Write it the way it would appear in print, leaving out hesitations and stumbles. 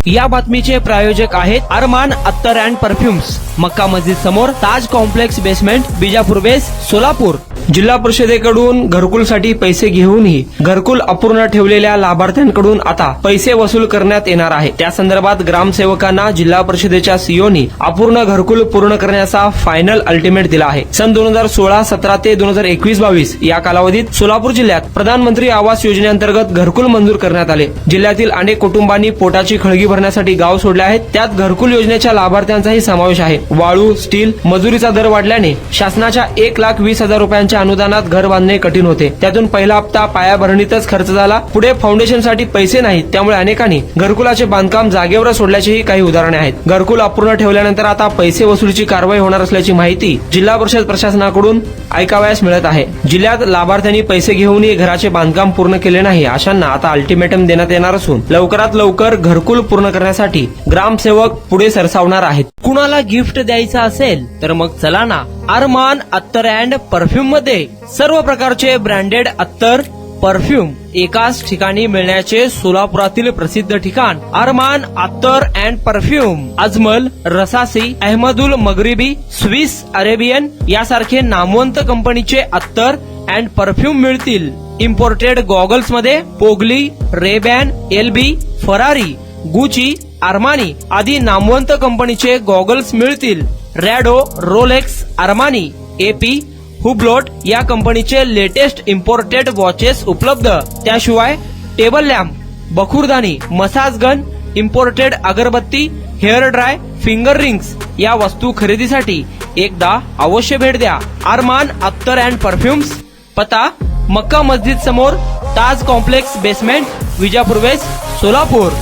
या बातमीचे प्रायोजक आहेत अरमान अत्तर अँड परफ्युम्स, मक्का मस्जिद समोर, Taj complex basement, Bijapur west, Solapur. जिल्हा परिषदेकडून घरकुलसाठी पैसे घेऊनही घरकुल अपूर्ण ठेवलेल्या लाभार्थ्यांकडून आता पैसे वसूल करण्यात येणार आहे। त्या संदर्भात ग्रामसेवकांना जिल्हा परिषदेच्या सीओनी अपूर्ण घरकुल पूर्ण करण्याचा फायनल अल्टिमेट दिला आहे। सन 2016-17 ते 2021-22 या कालावधीत सोलापूर जिल्ह्यात प्रधानमंत्री आवास योजनेअंतर्गत घरकुल मंजूर करण्यात आले। जिल्ह्यातील अनेक कुटुंबांनी पोटाची खळगी भरण्यासाठी गाव सोडले आहेत। त्यात घरकुल योजनेच्या लाभार्थ्यांचाही समावेश आहे। वाळू, स्टील, मजुरीचा दर वाढल्याने शासनाच्या 1,20,000 रुपयांच्या अनुदानात घर बांधणे कठीण होते। त्यातून पहिला हप्ता पायाभरणीतच खर्च झाला। पुढे फाउंडेशनसाठी पैसे नाहीत, त्यामुळे अनेकांनी घरकुलाचे बांधकाम जागेवर सोडल्याचीही काही उदाहरणे आहेत। घरकुल अपूर्ण ठेवल्यानंतर आता पैसे वसुलीची कारवाई होणार असल्याची माहिती जिल्हा परिषद प्रशासनाकडून ऐकावयास मिळत आहे। जिल्ह्यात लाभार्थ्यांनी पैसे घेऊनही घराचे बांधकाम पूर्ण केले नाही अशांना आता अल्टिमेटम देण्यात येणार असून लवकरात लवकर घरकुल पूर्ण करण्यासाठी ग्रामसेवक पुढे सरसावणार आहेत। कुणाला गिफ्ट द्यायचं असेल तर मग चला ना अरमान अत्तर अँड परफ्यूम मध्ये सर्व प्रकारचे ब्रँडेड अत्तर परफ्यूम एकाच ठिकाणी मिळण्याचे सोलापुरातील प्रसिद्ध ठिकाण Armaan attar and perfume. Ajmal, Rasasi, Ahmed al Maghribi, Swiss Arabian यासारखे नामवंत कंपनीचे अत्तर अँड परफ्यूम मिळतील। इम्पोर्टेड गॉगल्स मध्ये पोगली, Ray Ban, LB, Ferrari, Gucci, Armani आदी नामवंत कंपनीचे गॉगल्स मिळतील। रॅडो, रोलेक्स, आर्मानी, एपी, हुब्लोट या कंपनीचे लेटेस्ट इम्पोर्टेड वॉचेस उपलब्ध। त्याशिवाय टेबल लॅम्प, बखुरदानी, massage gun, imported agarbatti, hair dry, finger rings या वस्तू खरेदीसाठी एकदा अवश्य भेट द्या अरमान अत्तर अँड परफ्युम्स। पता मक्का मस्जिद समोर, Taj complex basement, Vijapur west, Solapur.